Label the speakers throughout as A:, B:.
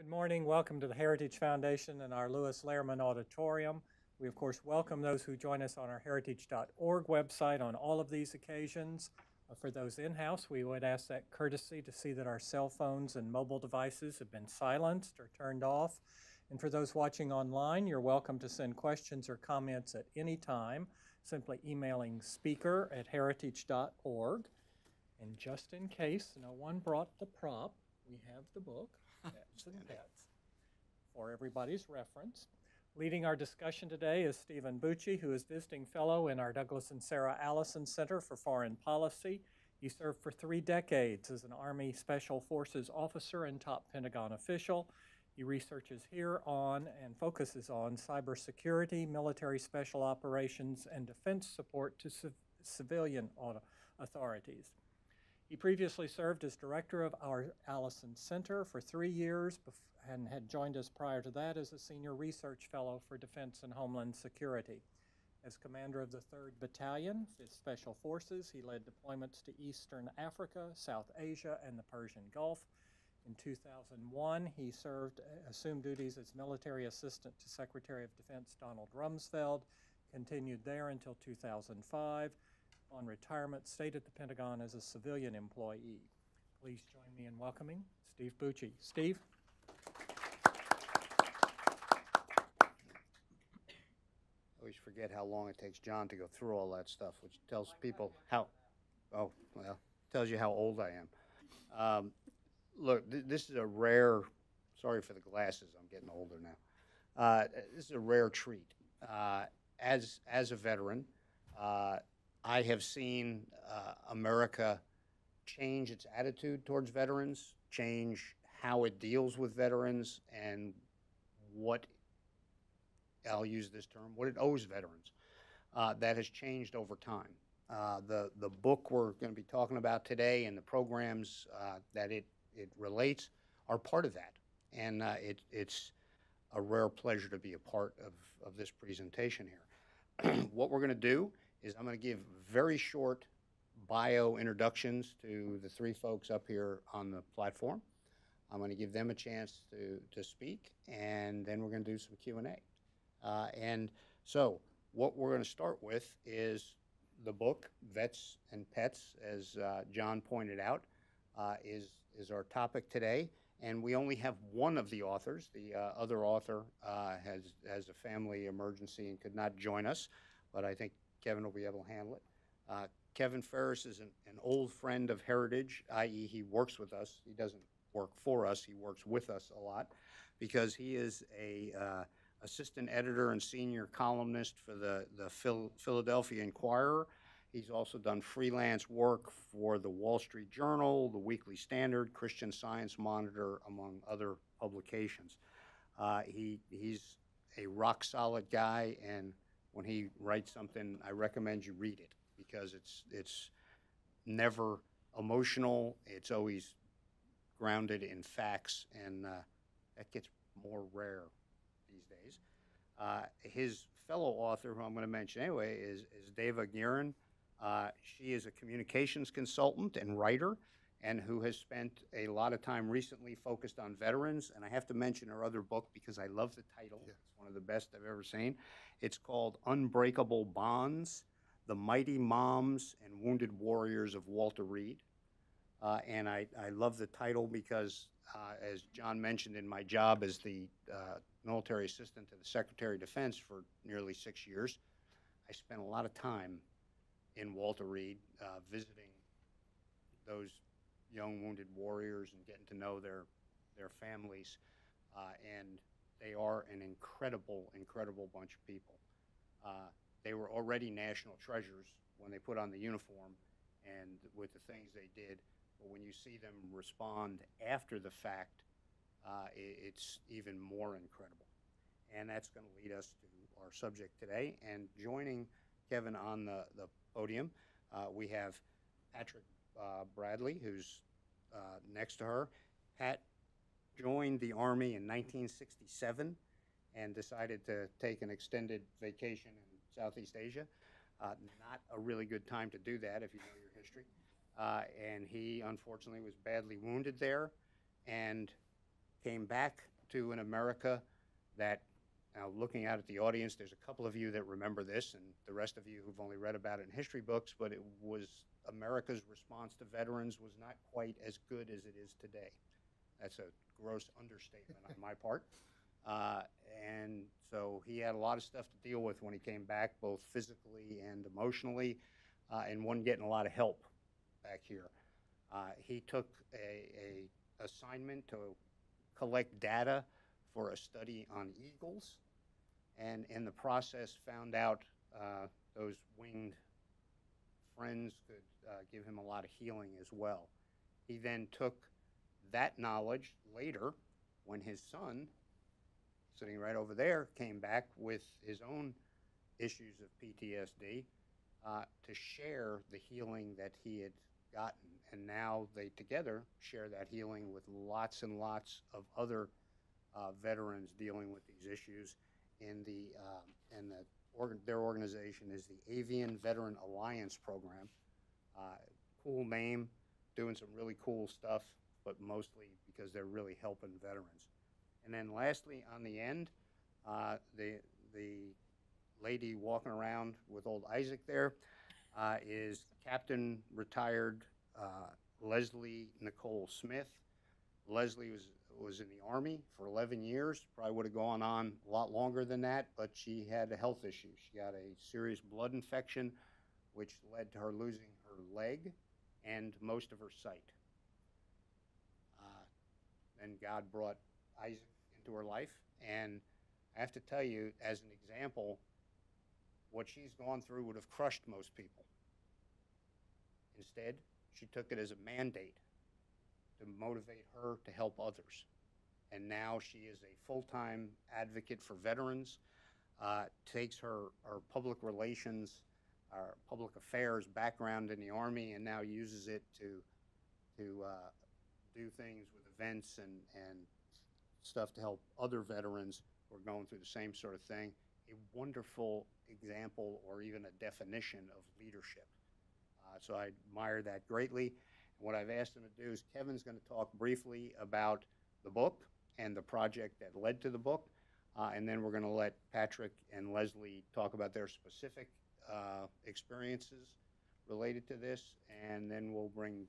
A: Good morning. Welcome to the Heritage Foundation and our Lewis Lehrman Auditorium. We, of course, welcome those who join us on our heritage.org website on all of these occasions. For those in-house, we would ask that courtesy to see that our cell phones and mobile devices have been silenced or turned off. And for those watching online, you're welcome to send questions or comments at any time, simply emailing speaker@heritage.org. And just in case no one brought the prop, we have the book, Pets and Pets, for everybody's reference. Leading our discussion today is Stephen Buchi, who is visiting fellow in our Douglas and Sarah Allison Center for Foreign Policy. He served for 3 decades as an Army Special Forces officer and top Pentagon official. He researches here on and focuses on cybersecurity, military special operations, and defense support to civilian authorities. He previously served as director of our Allison Center for 3 years and had joined us prior to that as a senior research fellow for Defense and Homeland Security. As commander of the 3rd Battalion, 5th Special Forces, he led deployments to Eastern Africa, South Asia, and the Persian Gulf. In 2001, he assumed duties as military assistant to Secretary of Defense Donald Rumsfeld, continued there until 2005. On retirement, stayed at the Pentagon as a civilian employee. Please join me in welcoming Steve Buchi. Steve?
B: I always forget how long it takes John to go through all that stuff, which tells people tells you how old I am. Look, this is a rare, sorry for the glasses, I'm getting older now. This is a rare treat. As a veteran, I have seen America change its attitude towards veterans, change how it deals with veterans, and what, I'll use this term, what it owes veterans. That has changed over time. The book we're going to be talking about today and the programs that it relates are part of that. And it's a rare pleasure to be a part of this presentation here. What we're going to do is I'm going to give very short bio introductions to the 3 folks up here on the platform. I'm going to give them a chance to speak, and then we're going to do some Q&A. And so what we're going to start with is the book, Vets and Pets, as John pointed out, is our topic today. And we only have one of the authors. The other author has a family emergency and could not join us, but I think Kevin will be able to handle it. Kevin Ferriss is an old friend of Heritage, i.e. he works with us. He doesn't work for us. He works with us a lot because he is a assistant editor and senior columnist for the Philadelphia Inquirer. He's also done freelance work for the Wall Street Journal, the Weekly Standard, Christian Science Monitor, among other publications. He's a rock-solid guy, and when he writes something, I recommend you read it because it's never emotional. It's always grounded in facts, and that gets more rare these days. His fellow author, who I'm going to mention anyway, is Deva Guerin. She is a communications consultant and writer, and who has spent a lot of time recently focused on veterans. And I have to mention her other book because I love the title. Yeah. It's one of the best I've ever seen. It's called Unbreakable Bonds, The Mighty Moms and Wounded Warriors of Walter Reed. And I love the title because, as John mentioned, in my job as the military assistant to the Secretary of Defense for nearly 6 years, I spent a lot of time in Walter Reed visiting those young wounded warriors and getting to know their families, and they are an incredible bunch of people. They were already national treasures when they put on the uniform and with the things they did, but when you see them respond after the fact, it's even more incredible. And that's going to lead us to our subject today. And joining Kevin on the podium, we have Patrick Bradley, who's next to her. Pat joined the Army in 1967 and decided to take an extended vacation in Southeast Asia. Not a really good time to do that if you know your history. And he, unfortunately, was badly wounded there and came back to an America that, now looking out at the audience, there's a couple of you that remember this, and the rest of you who've only read about it in history books, but it was America's response to veterans was not quite as good as it is today. That's a gross understatement on my part. And so he had a lot of stuff to deal with when he came back, both physically and emotionally, and wasn't getting a lot of help back here. He took a assignment to collect data for a study on eagles, and in the process found out those winged friends could give him a lot of healing as well. He then took that knowledge later when his son, sitting right over there, came back with his own issues of PTSD to share the healing that he had gotten. And now they together share that healing with lots and lots of other veterans dealing with these issues. Their organization is the Avian Veteran Alliance Program. Cool name, doing some really cool stuff, but mostly because they're really helping veterans. And then lastly, on the end, the lady walking around with old Isaac there is Captain Retired Lesley Nicole Smith. Lesley was in the Army for 11 years, probably would have gone on a lot longer than that, but she had a health issue. She got a serious blood infection, which led to her losing her leg and most of her sight. And God brought Isaac into her life, and I have to tell you, as an example, what she's gone through would have crushed most people. Instead, she took it as a mandate to motivate her to help others. And now she is a full-time advocate for veterans, takes her public relations, public affairs background in the Army, and now uses it to do things with events and stuff to help other veterans who are going through the same sort of thing. A wonderful example, or even a definition of leadership. So I admire that greatly. And what I've asked him to do is Kevin's going to talk briefly about the book and the project that led to the book, and then we're going to let Patrick and Lesley talk about their specific experiences related to this, and then we'll bring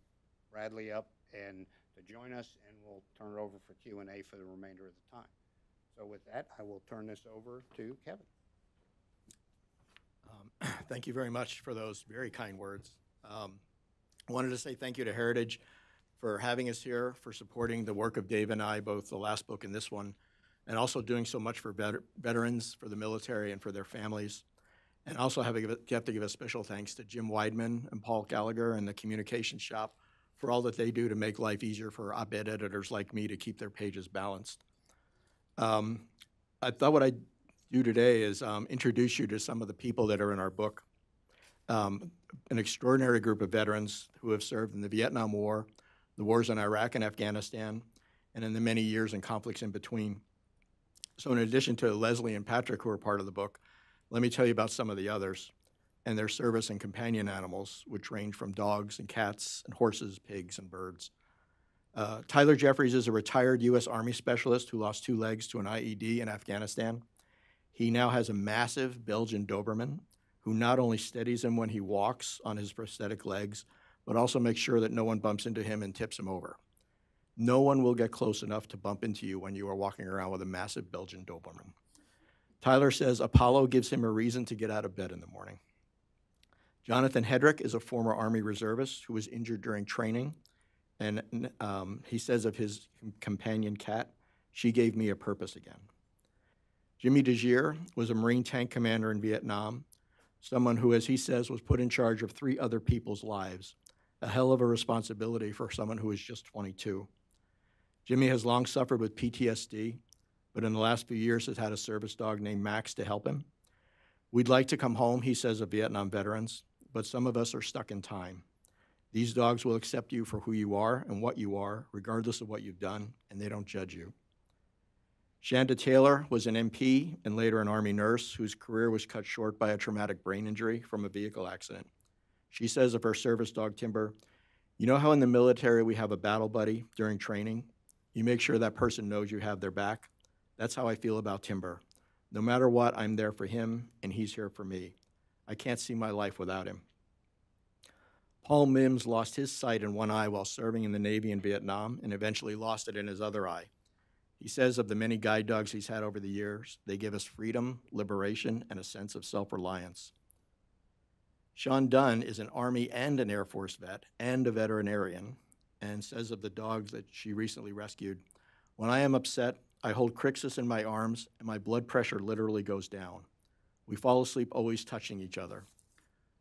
B: Bradley up and to join us, and we'll turn it over for Q&A for the remainder of the time. So with that, I will turn this over to Kevin.
C: Thank you very much for those very kind words. I wanted to say thank you to Heritage for having us here, for supporting the work of Dave and I, both the last book and this one, and also doing so much for veterans, for the military, and for their families. And also have to give a special thanks to Jim Weidman and Paul Gallagher and the communication shop for all that they do to make life easier for op-ed editors like me to keep their pages balanced. I thought what I'd do today is introduce you to some of the people that are in our book. An extraordinary group of veterans who have served in the Vietnam War, the wars in Iraq and Afghanistan, and in the many years and conflicts in between. So in addition to Lesley and Patrick, who are part of the book, let me tell you about some of the others and their service and companion animals, which range from dogs and cats and horses, pigs, and birds. Tyler Jeffries is a retired U.S. Army specialist who lost 2 legs to an IED in Afghanistan. He now has a massive Belgian Doberman who not only steadies him when he walks on his prosthetic legs, but also makes sure that no one bumps into him and tips him over. No one will get close enough to bump into you when you are walking around with a massive Belgian Doberman. Tyler says Apollo gives him a reason to get out of bed in the morning. Jonathan Hedrick is a former Army reservist who was injured during training, and he says of his companion cat, "She gave me a purpose again." Jimmy DeGier was a Marine tank commander in Vietnam, someone who, as he says, was put in charge of 3 other people's lives, a hell of a responsibility for someone who is just 22. Jimmy has long suffered with PTSD, but in the last few years has had a service dog named Max to help him. We'd like to come home, he says of Vietnam veterans, but some of us are stuck in time. These dogs will accept you for who you are and what you are, regardless of what you've done, and they don't judge you. Shanda Taylor was an MP and later an Army nurse whose career was cut short by a traumatic brain injury from a vehicle accident. She says of her service dog, Timber, "You know how in the military we have a battle buddy during training? You make sure that person knows you have their back. That's how I feel about Timber. No matter what, I'm there for him, and he's here for me. I can't see my life without him. Paul Mims lost his sight in one eye while serving in the Navy in Vietnam and eventually lost it in his other eye. He says of the many guide dogs he's had over the years, they give us freedom, liberation, and a sense of self-reliance. Sean Dunn is an Army and an Air Force vet and a veterinarian, and says of the dogs that she recently rescued, "When I am upset, I hold Crixus in my arms and my blood pressure literally goes down. We fall asleep always touching each other.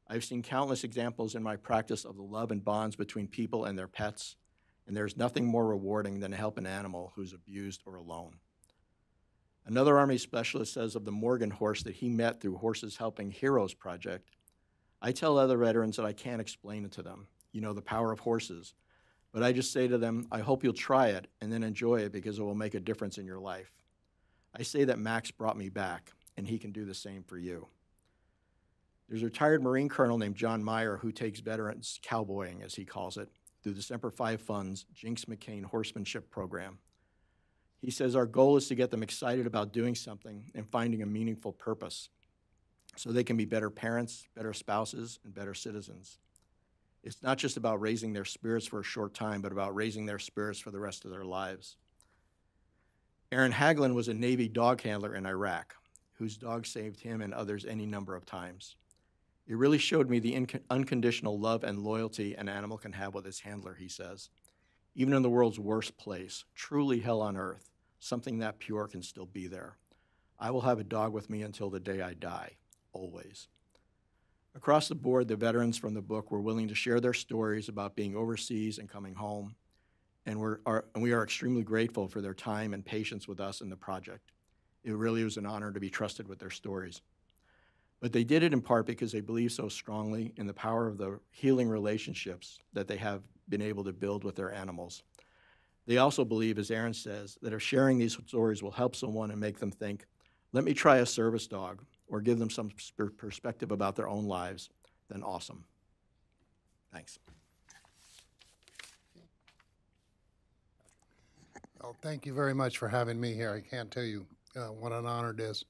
C: I've seen countless examples in my practice of the love and bonds between people and their pets, and there's nothing more rewarding than to help an animal who's abused or alone." Another Army specialist says of the Morgan horse that he met through Horses Helping Heroes project, "I tell other veterans that I can't explain it to them, the power of horses, but I just say to them, I hope you'll try it and then enjoy it because it will make a difference in your life. I say that Max brought me back, and he can do the same for you." There's a retired Marine colonel named John Meyer who takes veterans cowboying, as he calls it, through the Semper Fi Fund's Jinx McCain Horsemanship Program. He says our goal is to get them excited about doing something and finding a meaningful purpose so they can be better parents, better spouses, and better citizens. It's not just about raising their spirits for a short time, but about raising their spirits for the rest of their lives. Aaron Hagelin was a Navy dog handler in Iraq, whose dog saved him and others any number of times. It really showed me the unconditional love and loyalty an animal can have with its handler, he says. Even in the world's worst place, truly hell on earth, something that pure can still be there. I will have a dog with me until the day I die, always. Across the board, the veterans from the book were willing to share their stories about being overseas and coming home, and we are extremely grateful for their time and patience with us in the project. It really was an honor to be trusted with their stories. But they did it in part because they believe so strongly in the power of the healing relationships that they have been able to build with their animals. They also believe, as Aaron says, that if sharing these stories will help someone and make them think, let me try a service dog, or give them some perspective about their own lives, then awesome. Thanks.
D: Well, thank you very much for having me here. I can't tell you what an honor it is.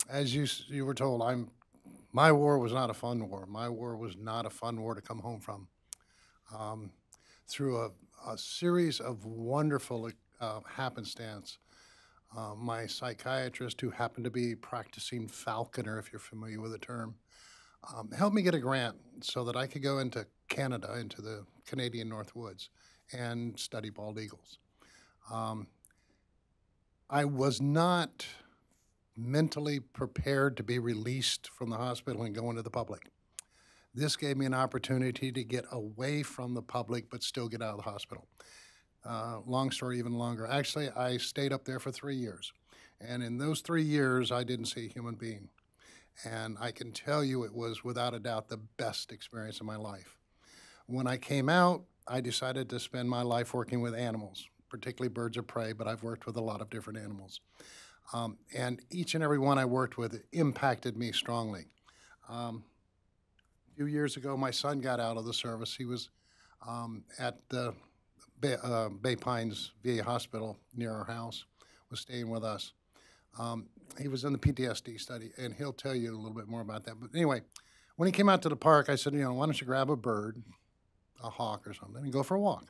D: As you were told, my war was not a fun war. My war was not a fun war to come home from. Through a series of wonderful happenstance, my psychiatrist, who happened to be practicing falconer, if you're familiar with the term, helped me get a grant so that I could go into Canada, into the Canadian North Woods, and study bald eagles. I was not mentally prepared to be released from the hospital and go into the public. This gave me an opportunity to get away from the public but still get out of the hospital. Long story, even longer. Actually, I stayed up there for 3 years. And in those 3 years, I didn't see a human being. And I can tell you it was, without a doubt, the best experience of my life. When I came out, I decided to spend my life working with animals, particularly birds of prey, but I've worked with a lot of different animals. And each and every one I worked with impacted me strongly. A few years ago, my son got out of the service. He was at the Bay Pines VA Hospital near our house, was staying with us. He was in the PTSD study, and he'll tell you a little bit more about that. But anyway, when he came out to the park, I said, why don't you grab a bird, a hawk or something, and go for a walk?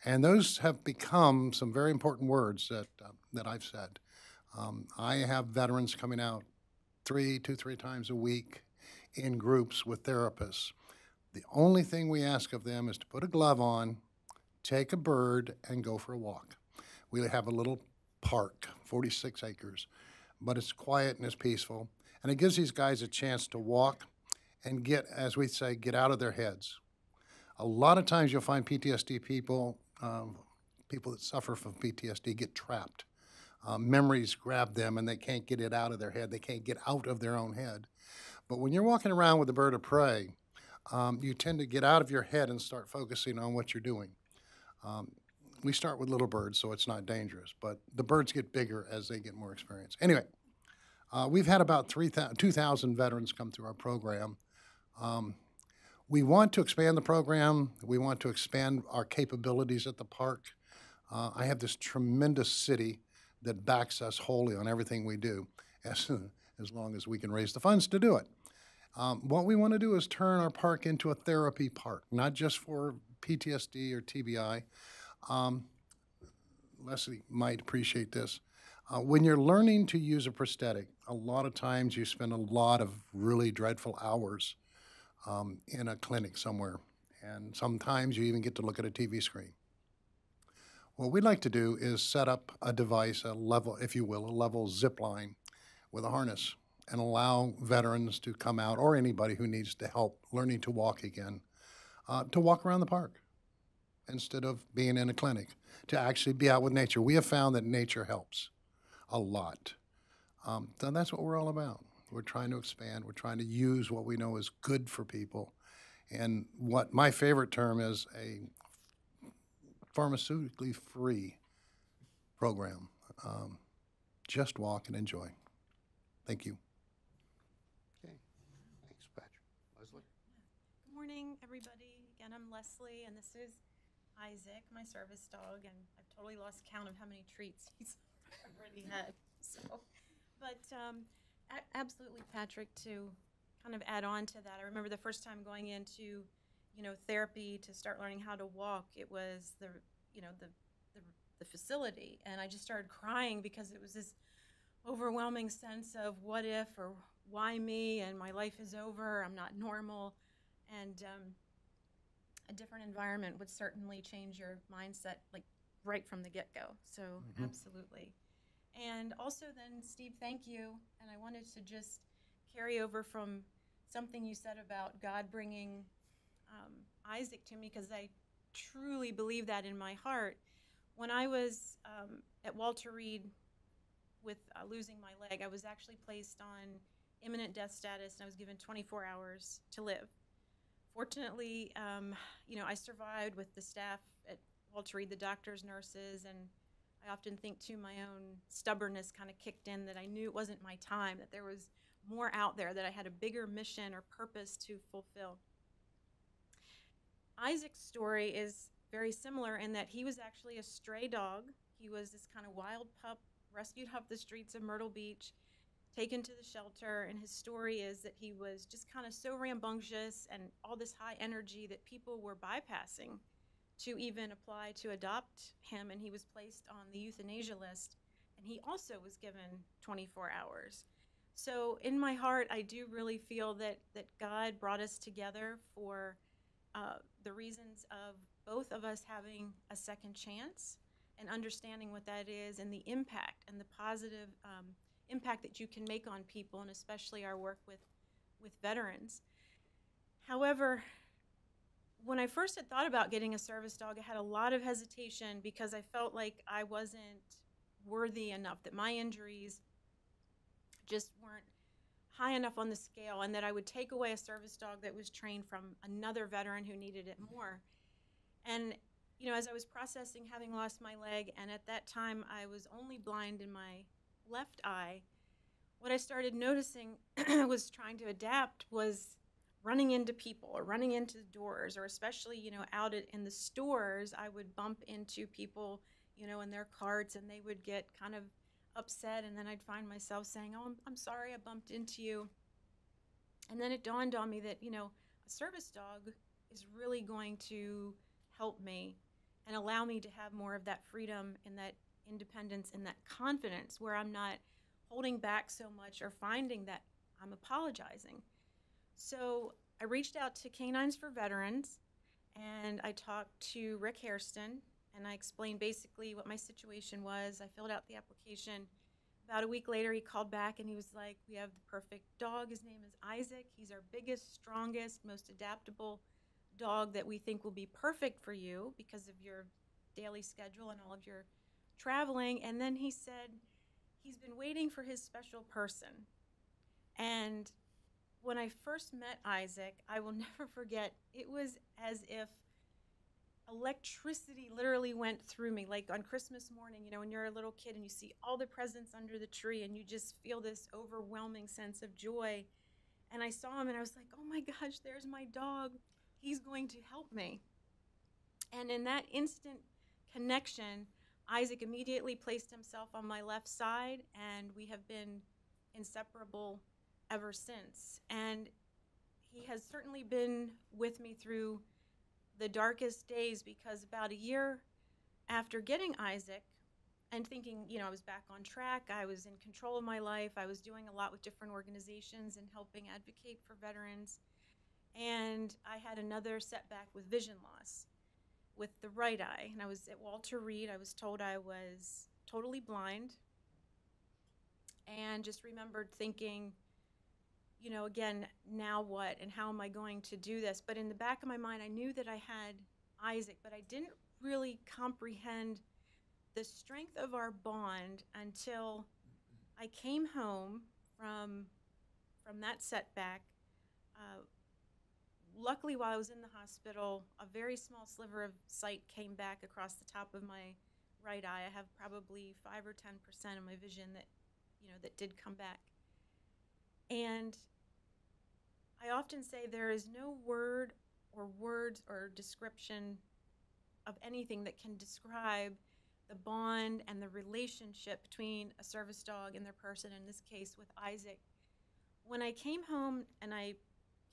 D: And those have become some very important words that I've said. I have veterans coming out 2-3 times a week in groups with therapists. The only thing we ask of them is to put a glove on, take a bird, and go for a walk. We have a little park, 46 acres, but it's quiet and it's peaceful. And it gives these guys a chance to walk and get, as we say, get out of their heads. A lot of times you'll find PTSD people, people that suffer from PTSD get trapped. Memories grab them and they can't get it out of their head. They can't get out of their own head. But when you're walking around with a bird of prey, you tend to get out of your head and start focusing on what you're doing. We start with little birds, so it's not dangerous, but the birds get bigger as they get more experience. Anyway, we've had about 2,000 veterans come through our program. We want to expand the program. We want to expand our capabilities at the park. I have this tremendous city that backs us wholly on everything we do, as long as we can raise the funds to do it. What we want to do is turn our park into a therapy park, not just for PTSD or TBI. Lesley might appreciate this. When you're learning to use a prosthetic, a lot of times you spend a lot of really dreadful hours in a clinic somewhere, and sometimes you even get to look at a TV screen. What we'd like to do is set up a device, a level, if you will, a level zip line with a harness, and allow veterans to come out, or anybody who needs to help learning to walk again, to walk around the park instead of being in a clinic, to actually be out with nature. We have found that nature helps a lot. So that's what we're all about. We're trying to expand. We're trying to use what we know is good for people. And what my favorite term is, a pharmaceutically free program. Just walk and enjoy. Thank you.
B: Okay, thanks, Patrick. Lesley?
E: Good morning, everybody. Again, I'm Lesley, and this is Isaac, my service dog, and I've totally lost count of how many treats he's already had. So, but absolutely, Patrick, to kind of add on to that, I remember the first time going into, therapy to start learning how to walk. It was the facility, and I just started crying because it was this overwhelming sense of what if, or why me, and my life is over, I'm not normal, and a different environment would certainly change your mindset, like right from the get-go. So absolutely. And also then, Steve, thank you. And I wanted to just carry over from something you said about God bringing Isaac to me, because I truly believe that in my heart. When I was at Walter Reed with losing my leg, I was actually placed on imminent death status, and I was given 24 hours to live. Fortunately, I survived with the staff at Walter Reed, the doctors, nurses, and I often think too my own stubbornness kind of kicked in, that I knew it wasn't my time, that there was more out there, that I had a bigger mission or purpose to fulfill. Isaac's story is very similar in that he was actually a stray dog. He was this kind of wild pup rescued off the streets of Myrtle Beach, taken to the shelter, and his story is that he was just kind of so rambunctious and all this high energy that people were bypassing to even apply to adopt him, and he was placed on the euthanasia list, and he also was given 24 hours. So in my heart, I do really feel that God brought us together for the reasons of both of us having a second chance and understanding what that is, and the impact and the positive impact that you can make on people, and especially our work with veterans. However, when I first had thought about getting a service dog, I had a lot of hesitation because I felt like I wasn't worthy enough, that my injuries just weren't high enough on the scale, and that I would take away a service dog that was trained from another veteran who needed it more. And as I was processing having lost my leg, and at that time I was only blind in my left eye, what I started noticing was trying to adapt was running into people or running into doors, or especially, out in the stores, I would bump into people, in their carts, and they would get kind of upset, and then I'd find myself saying, "Oh, I'm sorry I bumped into you." And then it dawned on me that, a service dog is really going to help me and allow me to have more of that freedom and that independence and that confidence, where I'm not holding back so much or finding that I'm apologizing. So I reached out to Canines for Veterans, and I talked to Rick Hairston, and I explained basically what my situation was. I filled out the application. About a week later, he called back, and he was like, "We have the perfect dog. His name is Isaac. He's our biggest, strongest, most adaptable dog that we think will be perfect for you because of your daily schedule and all of your traveling." And then he said he's been waiting for his special person. And when I first met Isaac, I will never forget, it was as if electricity literally went through me. Like on Christmas morning, when you're a little kid and you see all the presents under the tree, and you just feel this overwhelming sense of joy. And I saw him, and I was like, "Oh my gosh, there's my dog. He's going to help me." And in that instant connection, Isaac immediately placed himself on my left side, and we have been inseparable ever since. And he has certainly been with me through the darkest days, because about a year after getting Isaac and thinking, I was back on track, I was in control of my life, I was doing a lot with different organizations and helping advocate for veterans, and I had another setback with vision loss with the right eye. And I was at Walter Reed. I was told I was totally blind, and just remembered thinking, again, now what, and how am I going to do this? But in the back of my mind, I knew that I had Isaac, but I didn't really comprehend the strength of our bond until I came home from that setback. Luckily, while I was in the hospital, a very small sliver of sight came back across the top of my right eye. I have probably 5 or 10% of my vision that did come back. And I often say there is no word or words or description of anything that can describe the bond and the relationship between a service dog and their person, in this case with Isaac. When I came home and I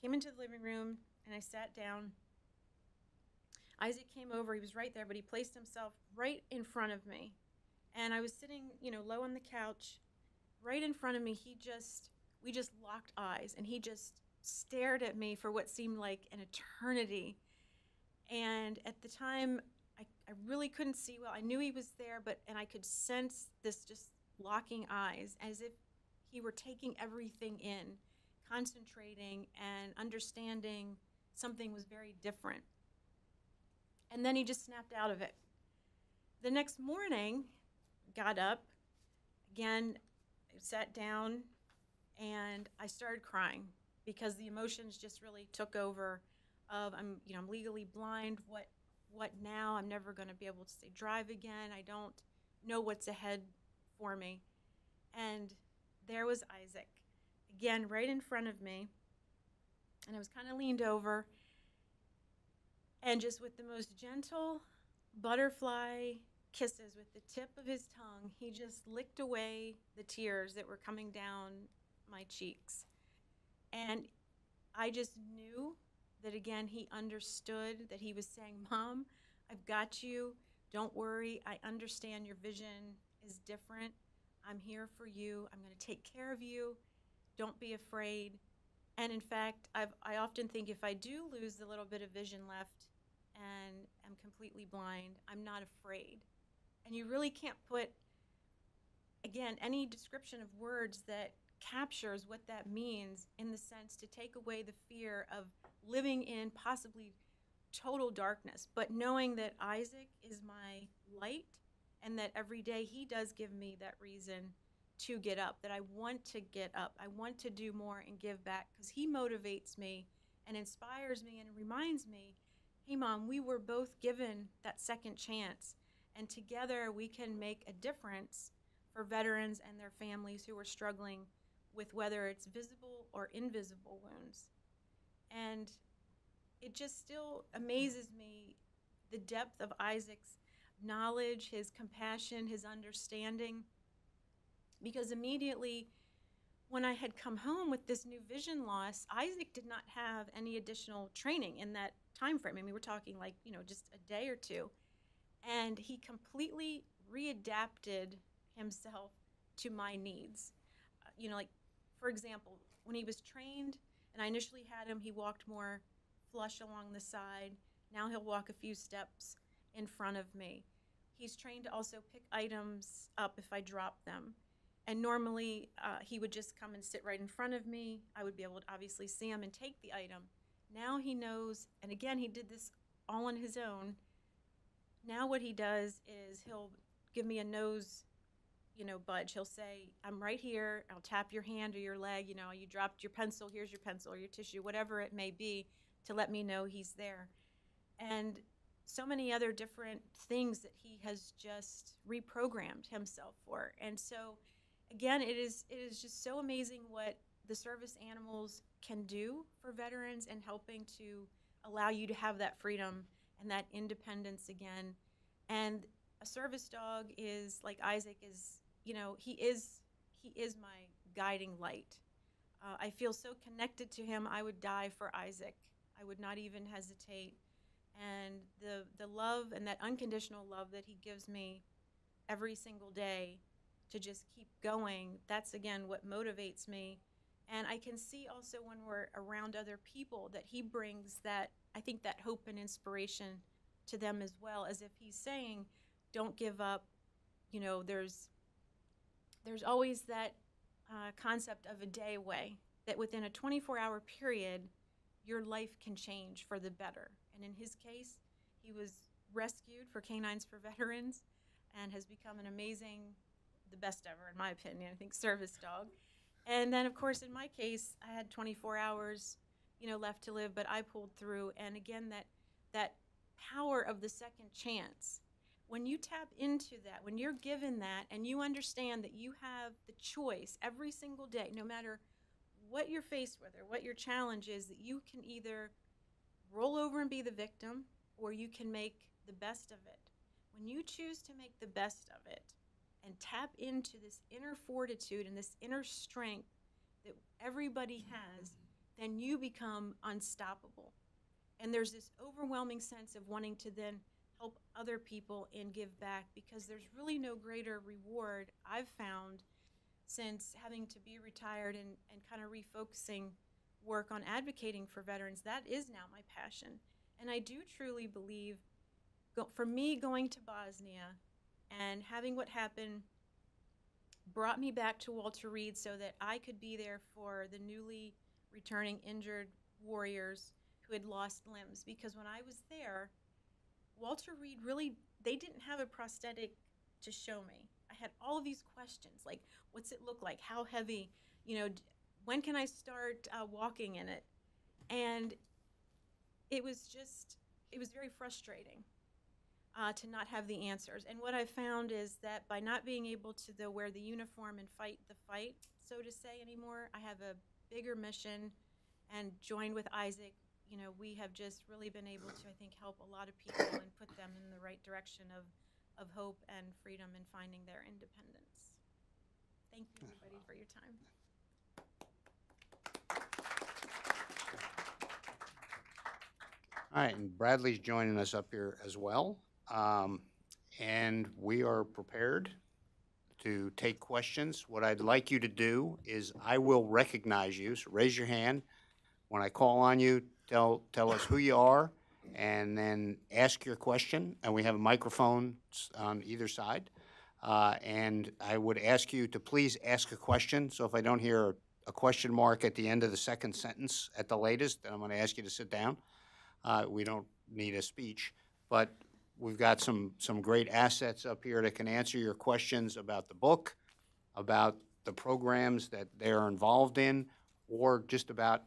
E: came into the living room and I sat down, Isaac came over. He was right there, but he placed himself right in front of me. And I was sitting, low on the couch, right in front of me. We just locked eyes, and he just stared at me for what seemed like an eternity. And at the time, I really couldn't see well. I knew he was there, and I could sense this just locking eyes, as if he were taking everything in, concentrating and understanding something was very different. And then he just snapped out of it. The next morning, got up, again, sat down, and I started crying, because the emotions just really took over of, I'm legally blind, what now? I'm never going to be able to say drive again. I don't know what's ahead for me. And there was Isaac, again, right in front of me. And I was kind of leaned over, and just with the most gentle butterfly kisses with the tip of his tongue, he just licked away the tears that were coming down my cheeks. And I just knew that, again, he understood, that he was saying, Mom, I've got you. Don't worry. I understand your vision is different. I'm here for you. I'm going to take care of you. Don't be afraid. And in fact, I often think, if I do lose the little bit of vision left and am completely blind, I'm not afraid. And you really can't put, again, any description of words that captures what that means, in the sense to take away the fear of living in possibly total darkness, but knowing that Isaac is my light, and that every day he does give me that reason to get up, that I want to get up, I want to do more and give back, because he motivates me and inspires me and reminds me, hey, Mom, we were both given that second chance, and together we can make a difference for veterans and their families who are struggling with whether it's visible or invisible wounds. And it just still amazes me, the depth of Isaac's knowledge, his compassion, his understanding, because immediately when I had come home with this new vision loss, Isaac did not have any additional training in that time frame. I mean, we're talking like, just a day or two. And he completely readapted himself to my needs. Like, for example, when he was trained and I initially had him, he walked more flush along the side. Now he'll walk a few steps in front of me. He's trained to also pick items up if I drop them. And normally he would just come and sit right in front of me. I would be able to obviously see him and take the item. Now he knows, and again, he did this all on his own. Now what he does is he'll give me a nose, budge. He'll say, I'm right here. I'll tap your hand or your leg. You dropped your pencil. Here's your pencil or your tissue, whatever it may be, to let me know he's there. And so many other different things that he has just reprogrammed himself for. And so, again, it is just so amazing what the service animals can do for veterans, and helping to allow you to have that freedom and that independence again. And a service dog is like Isaac is, he is my guiding light. I feel so connected to him. I would die for Isaac. I would not even hesitate. And the love and that unconditional love that he gives me every single day to just keep going, that's again what motivates me. And I can see also when we're around other people that he brings that, I think, that hope and inspiration to them as well, as if he's saying, don't give up. There's always that concept of a day away, that within a 24-hour period, your life can change for the better. And in his case, he was rescued for Canines for Veterans and has become an amazing, the best ever, in my opinion, I think, service dog. And then, of course, in my case, I had 24 hours, left to live, but I pulled through. And again, that power of the second chance, when you tap into that, when you're given that, and you understand that you have the choice every single day, no matter what you're faced with or what your challenge is, that you can either roll over and be the victim, or you can make the best of it. When you choose to make the best of it and tap into this inner fortitude and this inner strength that everybody has, then you become unstoppable. And there's this overwhelming sense of wanting to then help other people and give back, because there's really no greater reward I've found since having to be retired and kind of refocusing work on advocating for veterans. That is now my passion. And I do truly believe, for me, going to Bosnia and having what happened brought me back to Walter Reed so that I could be there for the newly returning injured warriors who had lost limbs. Because when I was there, Walter Reed they didn't have a prosthetic to show me. I had all of these questions, like, what's it look like? How heavy? When can I start walking in it? And it was very frustrating to not have the answers. And what I found is that by not being able to wear the uniform and fight the fight, so to say, anymore, I have a bigger mission, and joined with Isaac, we have just really been able to, I think, help a lot of people and put them in the right direction of hope and freedom and finding their independence. Thank you, everybody, for your time.
B: All right, and Bradley's joining us up here as well. And we are prepared to take questions. What I'd like you to do is I will recognize you, so raise your hand. When I call on you, tell us who you are, and then ask your question. And we have microphones on either side. And I would ask you to please ask a question. So if I don't hear a question mark at the end of the second sentence at the latest, then I'm going to ask you to sit down. We don't need a speech, but we've got some great assets up here that can answer your questions about the book, about the programs that they're involved in, or just about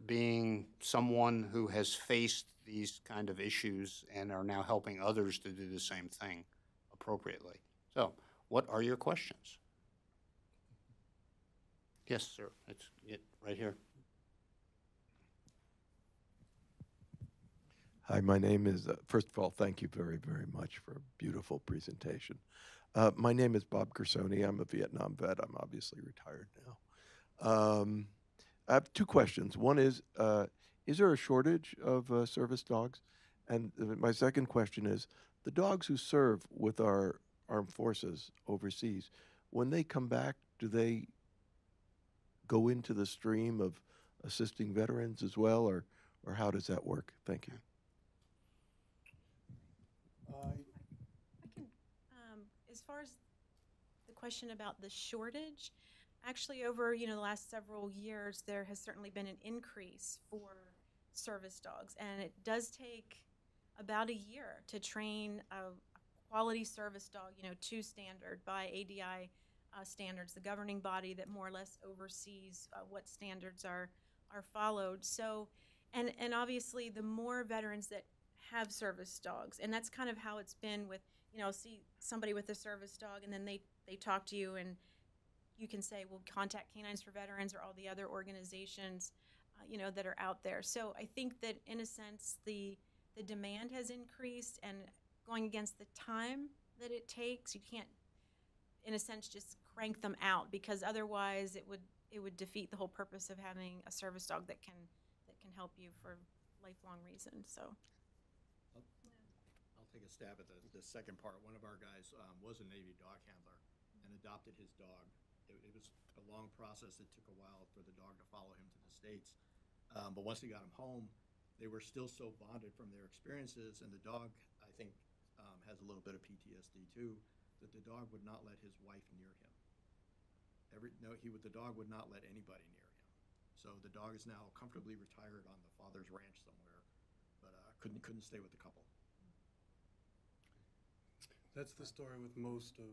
B: being someone who has faced these kind of issues and are now helping others to do the same thing appropriately. So, what are your questions? Yes, sir. Let's get right here.
F: Hi, my name is, first of all, thank you very, very much for a beautiful presentation. My name is Bob Gersoni. I'm a Vietnam vet. I'm obviously retired now. I have two questions. One is there a shortage of service dogs? And my second question is, the dogs who serve with our armed forces overseas, when they come back, do they go into the stream of assisting veterans as well, or how does that work? Thank you.
E: I can, as far as the question about the shortage, actually over the last several years, there has certainly been an increase for service dogs, and it does take about a year to train a quality service dog, to standard by ADI standards, the governing body that more or less oversees what standards are followed. So, and obviously, the more veterans that have service dogs, and that's kind of how it's been with, see somebody with a service dog, and then they talk to you, and you can say, well, contact Canines for Veterans or all the other organizations, that are out there. So I think that in a sense, the demand has increased, and going against the time that it takes. You can't, in a sense, just crank them out, because otherwise it would defeat the whole purpose of having a service dog that can help you for lifelong reasons. So
C: I'll take a stab at the second part. One of our guys was a Navy dog handler and adopted his dog. It was a long process. It took a while for the dog to follow him to the States. But once he got him home, they were still so bonded from their experiences, and the dog, I think, has a little bit of PTSD too, that the dog would not let his wife near him. The dog would not let anybody near him. So the dog is now comfortably retired on the father's ranch somewhere, but couldn't stay with the couple.
G: That's the story with most of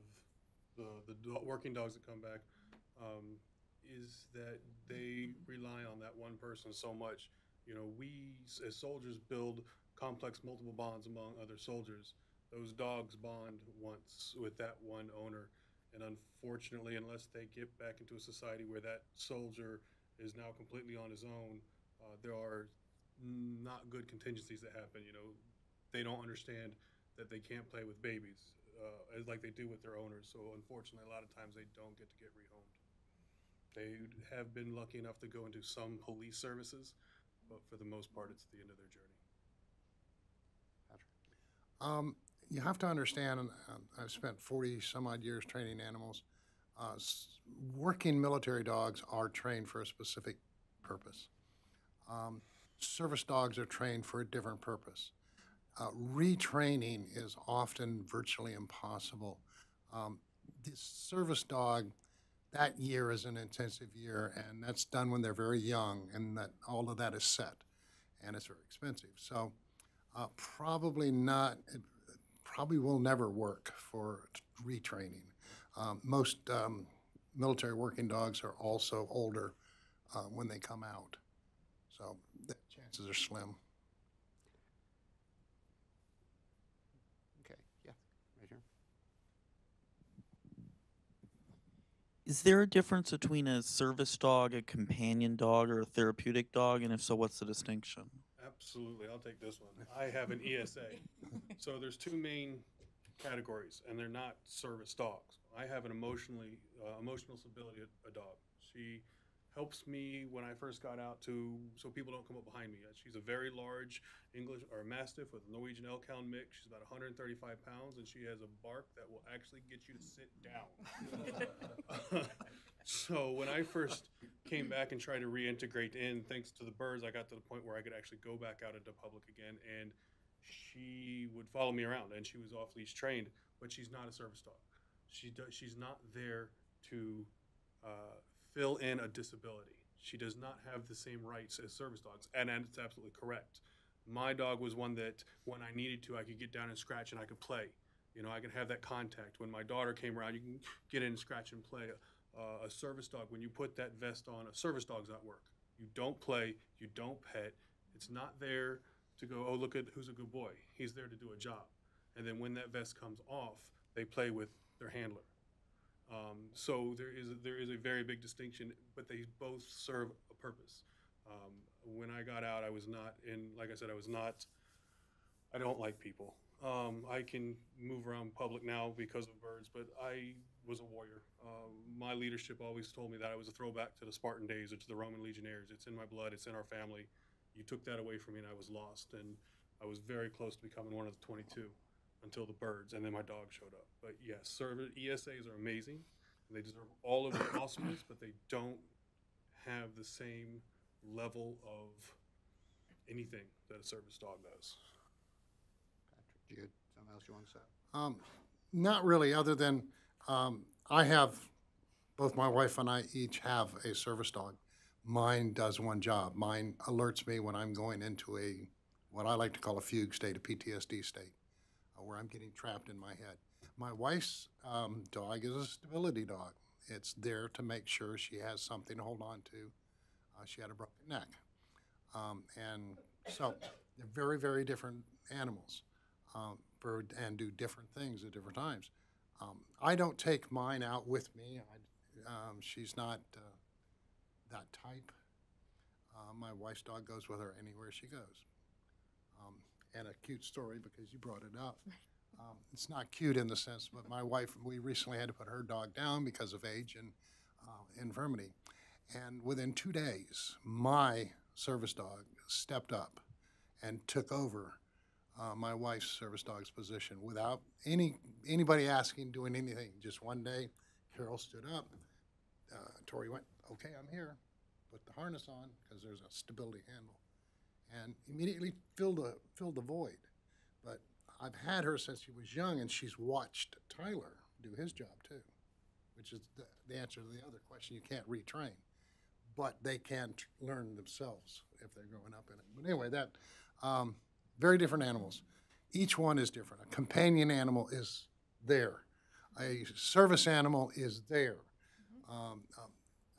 G: working dogs that come back, is that they rely on that one person so much. You know, we as soldiers build complex multiple bonds among other soldiers. Those dogs bond once with that one owner. And unfortunately, unless they get back into a society where that soldier is now completely on his own, there are not good contingencies that happen. You know, they don't understand that they can't play with babies like they do with their owners. So unfortunately, a lot of times they don't get to get rehomed. They have been lucky enough to go into some police services, but for the most part, it's the end of their journey.
D: You have to understand, and I've spent 40 some odd years training animals. Working military dogs are trained for a specific purpose. Service dogs are trained for a different purpose. Retraining is often virtually impossible. The service dog, that year is an intensive year, and that's done when they're very young, and that all of that is set, and it's very expensive. So probably not. It probably will never work for retraining. Most military working dogs are also older when they come out, so the chances are slim.
B: Okay, yeah, right here.
H: Is there a difference between a service dog, a companion dog, or a therapeutic dog? And if so, what's the distinction?
G: Absolutely, I'll take this one. I have an ESA. So there's two main categories, and they're not service dogs. I have an emotional stability a dog. She helps me when I first got out so people don't come up behind me. She's a very large English or Mastiff with Norwegian Elk Hound mix. She's about 135 pounds, and she has a bark that will actually get you to sit down. So when I first came back and tried to reintegrate in, thanks to the birds, I got to the point where I could actually go back out into public again, and she would follow me around, and she was off-leash trained, but she's not a service dog. She's not there to fill in a disability. She does not have the same rights as service dogs, and it's absolutely correct. My dog was one that when I needed to, I could get down and scratch and I could play. You know, I could have that contact. When my daughter came around, you can get in and scratch and play. A service dog, when you put that vest on, a service dog's not work. You don't play, you don't pet. It's not there to go, oh, look at who's a good boy. He's there to do a job. And then when that vest comes off, they play with their handler. So there is a very big distinction, but they both serve a purpose. When I got out, I was not in, like I said, I don't like people. I can move around public now because of birds, but I was a warrior. My leadership always told me that I was a throwback to the Spartan days or to the Roman legionnaires. It's in my blood, it's in our family. You took that away from me and I was lost, and I was very close to becoming one of the 22 until the birds, and then my dog showed up. But yes, ESAs are amazing, and they deserve all of the awesomeness, but they don't have the same level of anything that a service dog does.
B: Patrick, Jude, something else you want to say?
D: Not really, other than I have, both my wife and I each have a service dog. Mine does one job. Mine alerts me when I'm going into what I like to call a fugue state, a PTSD state, where I'm getting trapped in my head. My wife's dog is a stability dog. It's there to make sure she has something to hold on to. She had a broken neck. And so they're very, very different animals and do different things at different times. I don't take mine out with me. She's not that type. My wife's dog goes with her anywhere she goes. And a cute story, because you brought it up. It's not cute in the sense, but my wife, we recently had to put her dog down because of age and infirmity. And within 2 days, my service dog stepped up and took over my wife's service dog's position without anybody asking, doing anything. Just one day, Carol stood up. Tori went, "Okay, I'm here." Put the harness on because there's a stability handle, and immediately filled the void. But I've had her since she was young, and she's watched Tyler do his job too, which is the answer to the other question. You can't retrain, but they can learn themselves if they're growing up in it. But anyway, that very different animals. Each one is different. A companion animal is there. A service animal is there.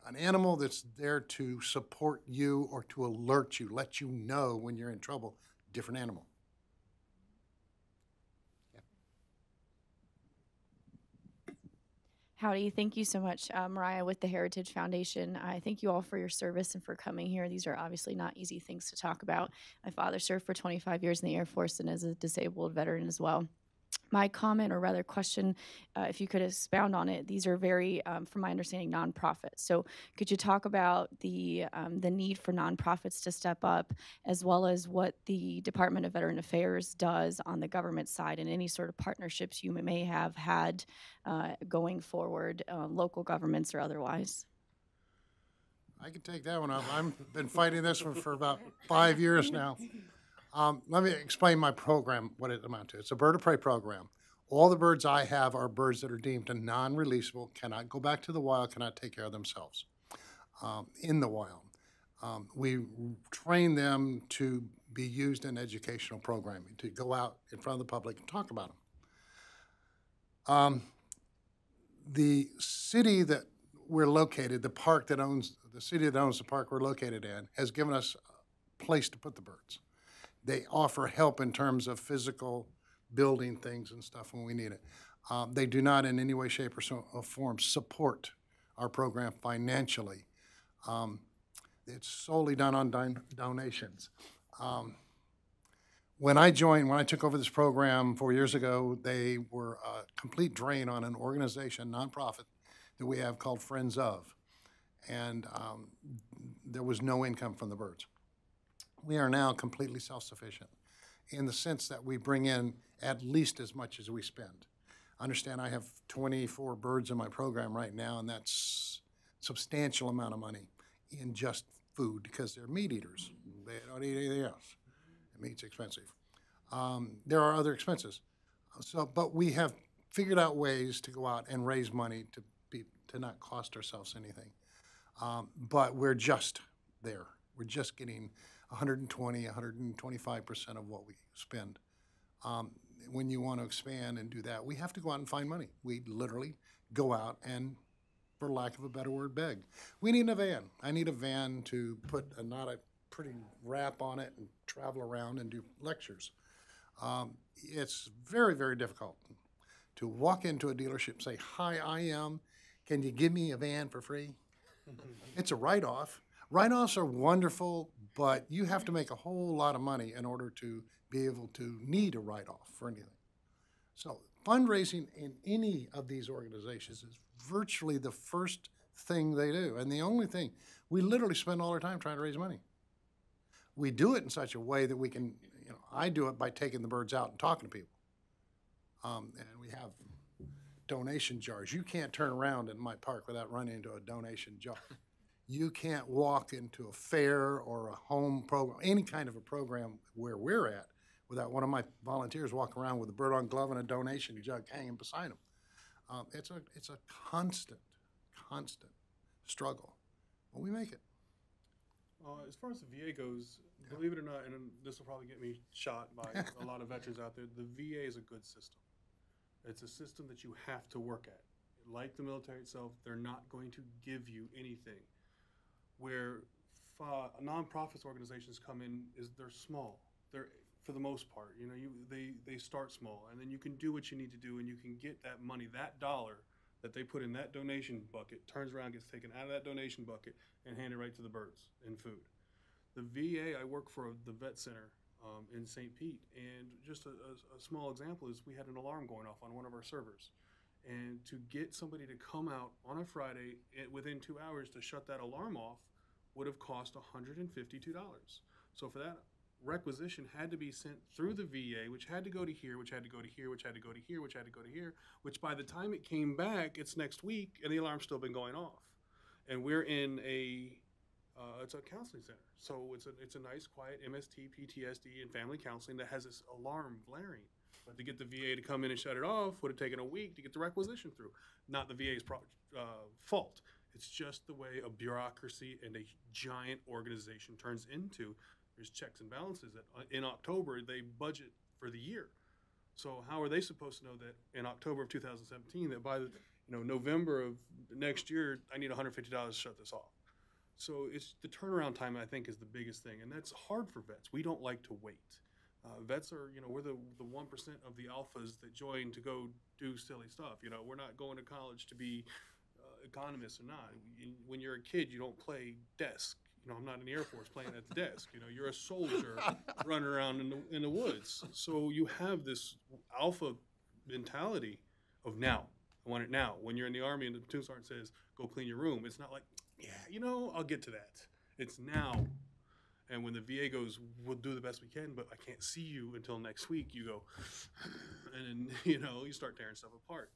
D: An animal that's there to support you or to alert you, let you know when you're in trouble, different animal.
I: Howdy, thank you so much, Mariah with the Heritage Foundation. I thank you all for your service and for coming here. These are obviously not easy things to talk about. My father served for 25 years in the Air Force and is a disabled veteran as well. My comment, or rather question, if you could expound on it, these are very, from my understanding, nonprofits. So could you talk about the need for nonprofits to step up, as well as what the Department of Veteran Affairs does on the government side and any sort of partnerships you may have had going forward, local governments or otherwise?
D: I can take that one up. I've been fighting this one for about 5 years now. Let me explain my program, what it amounts to. It's a bird of prey program. All the birds I have are birds that are deemed non-releasable, cannot go back to the wild, cannot take care of themselves in the wild. We train them to be used in educational programming, to go out in front of the public and talk about them. The city that we're located, the city that owns the park we're located in, has given us a place to put the birds. They offer help in terms of physical building things and stuff when we need it. They do not in any way, shape, or form support our program financially. It's solely done on donations. When I took over this program 4 years ago, they were a complete drain on an organization, nonprofit, that we have called Friends of. And there was no income from the birds. We are now completely self-sufficient in the sense that we bring in at least as much as we spend. Understand, I have 24 birds in my program right now, and that's a substantial amount of money in just food because they're meat eaters. They don't eat anything else. Meat's expensive. There are other expenses. But we have figured out ways to go out and raise money to not cost ourselves anything. But we're just there. We're just getting 120, 125% of what we spend. When you want to expand and do that, we have to go out and find money. We literally go out and, for lack of a better word, beg. We need a van. I need a van to put not a pretty wrap on it and travel around and do lectures. It's very, very difficult to walk into a dealership and say, "Hi, can you give me a van for free?" It's a write-off. Write-offs are wonderful, but you have to make a whole lot of money in order to be able to need a write-off for anything. So fundraising in any of these organizations is virtually the first thing they do, and the only thing. We literally spend all our time trying to raise money. We do it in such a way that we can, I do it by taking the birds out and talking to people. And we have donation jars. You can't turn around in my park without running into a donation jar. You can't walk into a fair or a home program, any kind of a program where we're at, without one of my volunteers walking around with a bird-on glove and a donation jug hanging beside them. It's a constant struggle, but we make it.
G: As far as the VA goes, believe it or not, and this will probably get me shot by a lot of veterans out there, the VA is a good system. It's a system that you have to work at. Like the military itself, they're not going to give you anything. Where nonprofits organizations come in is they're small. They're, for the most part, they start small, and then you can do what you need to do, and you can get that money, that dollar that they put in that donation bucket, turns around, gets taken out of that donation bucket, and handed right to the birds and food. The VA, I work for the vet center in St. Pete. And just a small example is we had an alarm going off on one of our servers. And to get somebody to come out on a Friday within 2 hours to shut that alarm off would have cost $152. So for that requisition had to be sent through the VA, which had to go to here, which had to go to here, which had to go to here, which had to go to here, which by the time it came back, it's next week, and the alarm's still been going off. And we're in it's a counseling center. So it's a nice, quiet MST, PTSD, and family counseling that has this alarm blaring. But to get the VA to come in and shut it off would have taken a week to get the requisition through. Not the VA's fault. It's just the way a bureaucracy and a giant organization turns into. There's checks and balances that in October they budget for the year. So how are they supposed to know that in October of 2017 that by November of next year I need $150 to shut this off? So it's the turnaround time, I think, is the biggest thing, and that's hard for vets. We don't like to wait. Vets are, we're the 1% of the alphas that join to go do silly stuff. We're not going to college to be economists or not. When you're a kid, you don't play desk. I'm not in the Air Force playing at the desk. You're a soldier running around in the woods. So you have this alpha mentality of now. I want it now. When you're in the Army and the platoon sergeant says, go clean your room, it's not like, I'll get to that. It's now. And when the VA goes, we'll do the best we can, but I can't see you until next week, you go, and then, you start tearing stuff apart.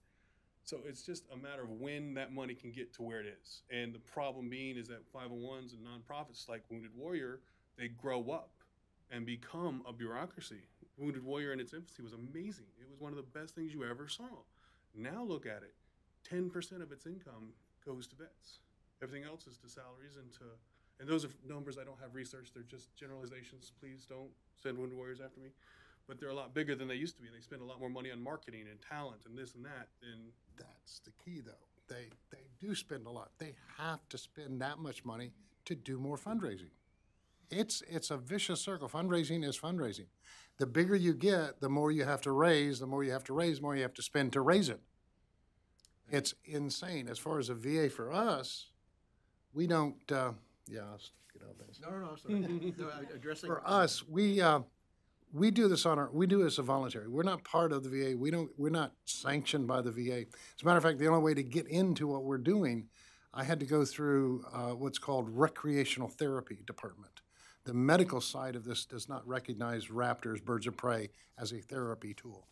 G: So it's just a matter of when that money can get to where it is. And the problem being is that 501s and nonprofits like Wounded Warrior, they grow up and become a bureaucracy. Wounded Warrior in its infancy was amazing. It was one of the best things you ever saw. Now look at it. 10% of its income goes to vets. Everything else is to salaries and those are numbers I don't have researched. They're just generalizations. Please don't send Wounded Warriors after me. But they're a lot bigger than they used to be. They spend a lot more money on marketing and talent and this and that. And
D: That's the key, though. They do spend a lot. They have to spend that much money to do more fundraising. It's a vicious circle. Fundraising is fundraising. The bigger you get, the more you have to raise. The more you have to raise, the more you have to spend to raise it. It's insane. As far as a VA for us, we don't. I'll get out this.
C: No, sorry. No, addressing.
D: For us, we do this we do this as voluntary. We're not part of the VA. We're not sanctioned by the VA. As a matter of fact, the only way to get into what we're doing, I had to go through what's called recreational therapy department. The medical side of this does not recognize raptors, birds of prey, as a therapy tool.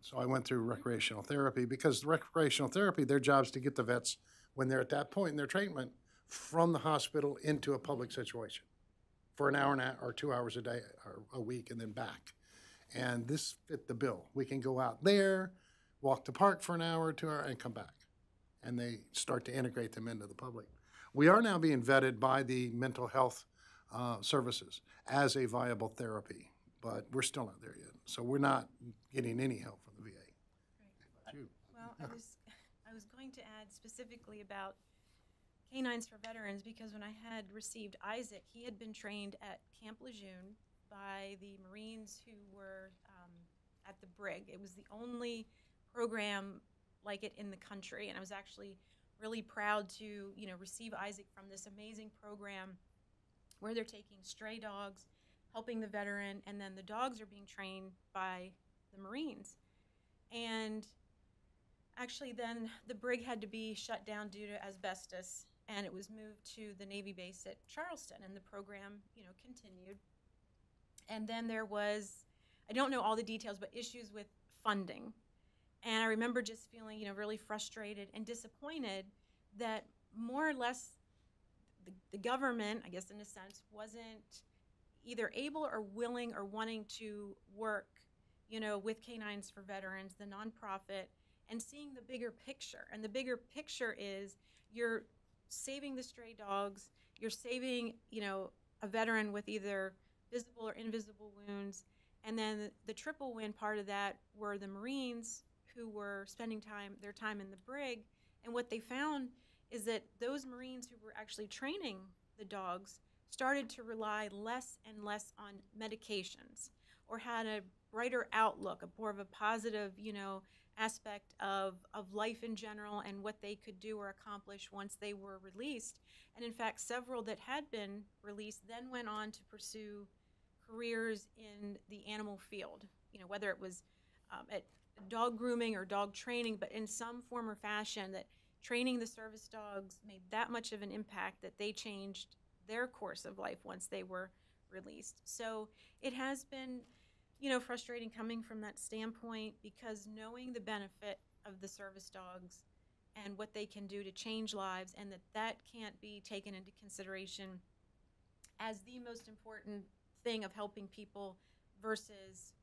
D: So I went through recreational therapy because recreational therapy, their job is to get the vets, when they're at that point in their treatment, from the hospital into a public situation for an hour and a half or 2 hours a day or a week and then back. And this fit the bill. We can go out there, walk the park for an hour or 2 hours, and come back. And they start to integrate them into the public. We are now being vetted by the mental health services as a viable therapy, but we're still not there yet. So we're not getting any help from the VA.
E: Right. Well, I was going to add specifically about Canines for Veterans because when I had received Isaac, he had been trained at Camp Lejeune by the Marines who were at the Brig. It was the only program like it in the country, and I was actually really proud to receive Isaac from this amazing program where they're taking stray dogs, helping the veteran, and then the dogs are being trained by the Marines. And actually then the Brig had to be shut down due to asbestos, and it was moved to the Navy base at Charleston, and the program, continued. And then there was, I don't know all the details, but issues with funding. And I remember just feeling, really frustrated and disappointed that more or less the government, I guess in a sense, wasn't either able or willing or wanting to work, with Canines for Veterans, the nonprofit, and seeing the bigger picture. And the bigger picture is you're saving the stray dogs, you're saving, a veteran with either visible or invisible wounds, and then the triple win part of that were the Marines who were spending their time in the Brig, and what they found is that those Marines who were actually training the dogs started to rely less and less on medications or had a brighter outlook, more of a positive, aspect of life in general and what they could do or accomplish once they were released. And in fact, several that had been released then went on to pursue careers in the animal field, you know, whether it was at dog grooming or dog training, but in some form or fashion that training the service dogs made that much of an impact that they changed their course of life once they were released. So it has been, you know, frustrating coming from that standpoint, because knowing the benefit of the service dogs and what they can do to change lives, and that can't be taken into consideration as the most important thing of helping people versus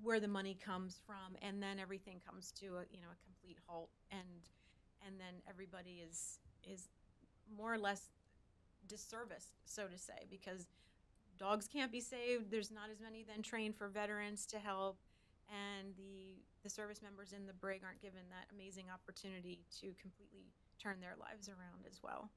E: where the money comes from, and then everything comes to a, you know, a complete halt, and then everybody is more or less disserviced, so to say, because dogs can't be saved. There's not as many then trained for veterans to help, and the service members in the brig aren't given that amazing opportunity to completely turn their lives around as well.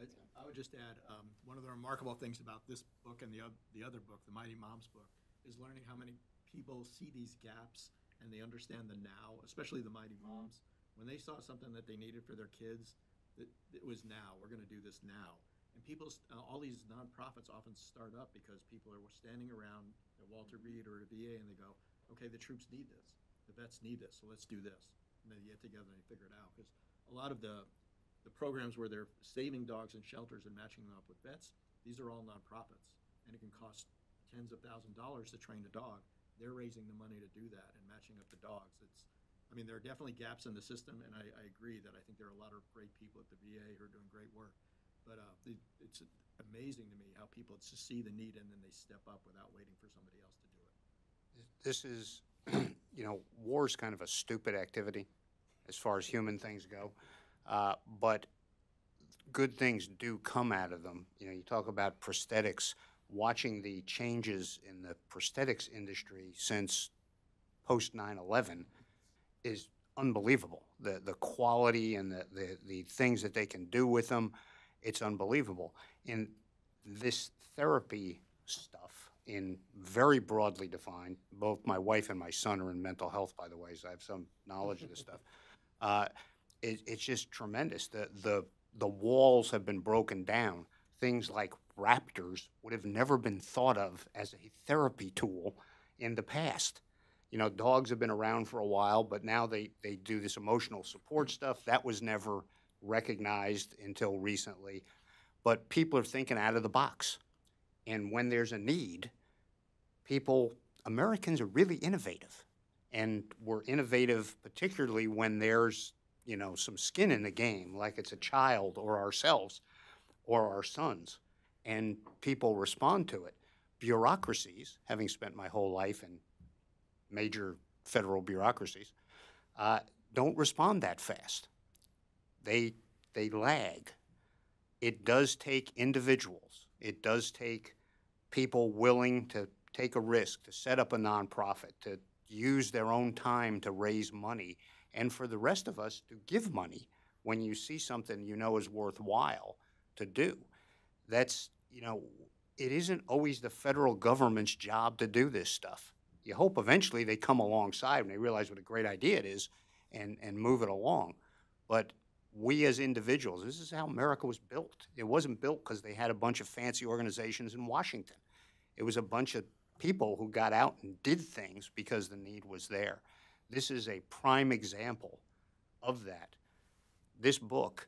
C: I would just add, one of the remarkable things about this book and the other book, the Mighty Moms book, is learning how many people see these gaps and they understand the now, especially the Mighty Moms. When they saw something that they needed for their kids, it was now. We're going to do this now. And people, all these nonprofits often start up because people are standing around at Walter Reed or at VA and they go, okay, the troops need this, the vets need this, so let's do this. And they get together and they figure it out. Because a lot of the programs where they're saving dogs in shelters and matching them up with vets, these are all nonprofits. And it can cost tens of thousands of dollars to train a dog. They're raising the money to do that and matching up the dogs. I mean, there are definitely gaps in the system, and I agree that I think there are a lot of great people at the VA who are doing great work. But it's amazing to me how people just see the need and then they step up without waiting for somebody else to do it.
B: This is, you know, war is kind of a stupid activity as far as human things go, but good things do come out of them. You know, you talk about prosthetics. Watching the changes in the prosthetics industry since post 9/11 is unbelievable. The quality and the things that they can do with them, it's unbelievable. And this therapy stuff, in very broadly defined, both my wife and my son are in mental health, by the way, so I have some knowledge of this stuff. It's just tremendous. The walls have been broken down. Things like raptors would have never been thought of as a therapy tool in the past. You know, dogs have been around for a while, but now they do this emotional support stuff. That was never recognized until recently. But people are thinking out of the box. And when there's a need, Americans are really innovative. And we're innovative particularly when there's, you know, some skin in the game, like it's a child or ourselves or our sons, and people respond to it. Bureaucracies, having spent my whole life in major federal bureaucracies, don't respond that fast. They lag. It does take individuals. It does take people willing to take a risk, to set up a nonprofit, to use their own time to raise money, and for the rest of us to give money when you see something you know is worthwhile to do. That's, you know, it isn't always the federal government's job to do this stuff. You hope eventually they come alongside and they realize what a great idea it is and move it along. But we as individuals, this is how America was built. It wasn't built because they had a bunch of fancy organizations in Washington. It was a bunch of people who got out and did things because the need was there. This is a prime example of that. This book,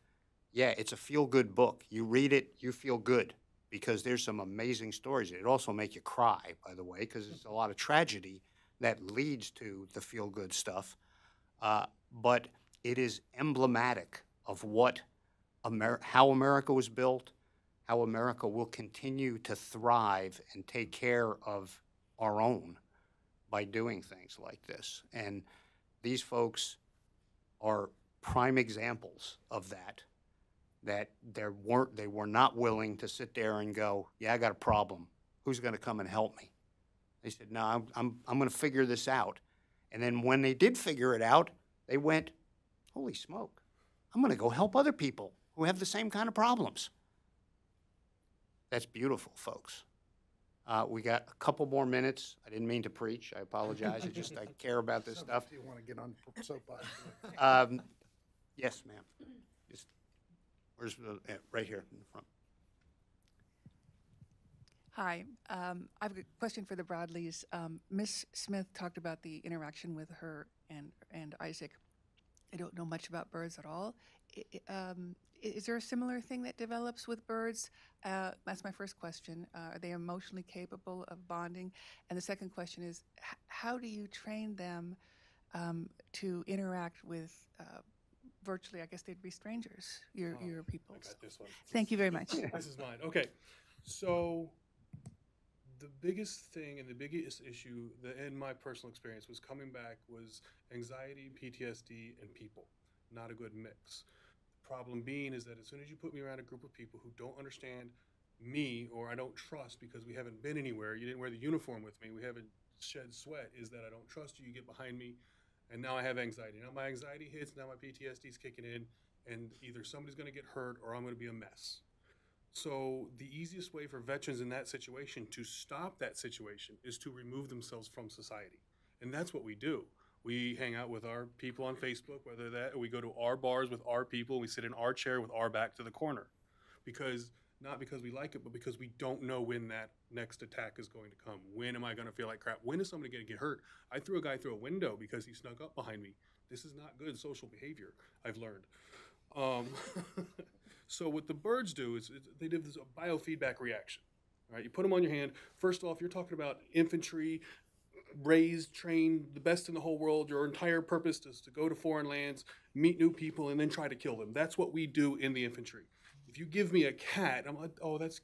B: yeah, it's a feel-good book. You read it, you feel good because there's some amazing stories. It also make you cry, by the way, because there's a lot of tragedy that leads to the feel-good stuff. But it is emblematic of how America was built, how America will continue to thrive and take care of our own by doing things like this. And these folks are prime examples of that they were not willing to sit there and go, yeah, I got a problem. Who's going to come and help me? They said, no, I'm going to figure this out. And then when they did figure it out, they went, holy smoke, I'm going to go help other people who have the same kind of problems. That's beautiful, folks. We got a couple more minutes. I didn't mean to preach. I apologize. I care about this stuff.
D: Do you want to get on soapbox?
B: Yes, ma'am. Where's right here in the front?
J: Hi. I have a question for the Broadleys. Miss Smith talked about the interaction with her and Isaac. I don't know much about birds at all. Is there a similar thing that develops with birds? That's my first question. Are they emotionally capable of bonding? And the second question is, how do you train them to interact with virtually, I guess they'd be strangers, your people?
G: I got this one.
J: Thank you very much.
G: This is mine. Okay. So the biggest thing and the biggest issue that in my personal experience was coming back was anxiety, PTSD, and people. Not a good mix. The problem being is that as soon as you put me around a group of people who don't understand me or I don't trust because we haven't been anywhere, you didn't wear the uniform with me, we haven't shed sweat, is that I don't trust you, you get behind me, and now I have anxiety. Now my anxiety hits, now my PTSD is kicking in, and either somebody's going to get hurt or I'm going to be a mess. So the easiest way for veterans in that situation to stop that situation is to remove themselves from society. And that's what we do. We hang out with our people on Facebook, whether that, or we go to our bars with our people, we sit in our chair with our back to the corner. Not because we like it, but because we don't know when that next attack is going to come. When am I going to feel like crap? When is somebody going to get hurt? I threw a guy through a window because he snuck up behind me. This is not good social behavior, I've learned. So what the birds do is they do this biofeedback reaction. All right, you put them on your hand. First off, you're talking about infantry, raised, trained, the best in the whole world. Your entire purpose is to go to foreign lands, meet new people, and then try to kill them. That's what we do in the infantry. If you give me a cat, I'm like, oh, that's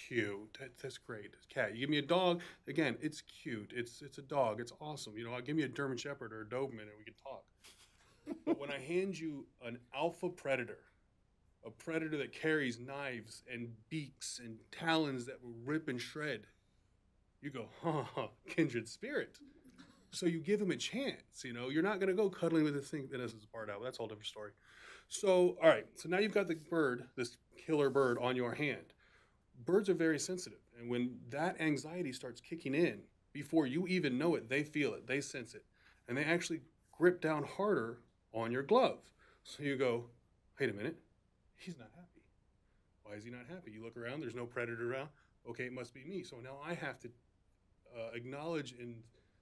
G: cute. That's great. It's a cat. You give me a dog, again, it's cute. It's a dog. It's awesome. You know, I'll give me a German Shepherd or a Doberman and we can talk. But when I hand you an alpha predator, a predator that carries knives and beaks and talons that will rip and shred, you go, kindred spirit. So you give him a chance, you know. You're not going to go cuddling with this thing that is part out. That's a whole different story. So, all right, so now you've got the bird, this killer bird on your hand. Birds are very sensitive, and when that anxiety starts kicking in, before you even know it, they feel it, they sense it, and they actually grip down harder on your glove. So you go, wait a minute, he's not happy. Why is he not happy? You look around, there's no predator around. Okay, it must be me. So now I have to acknowledge in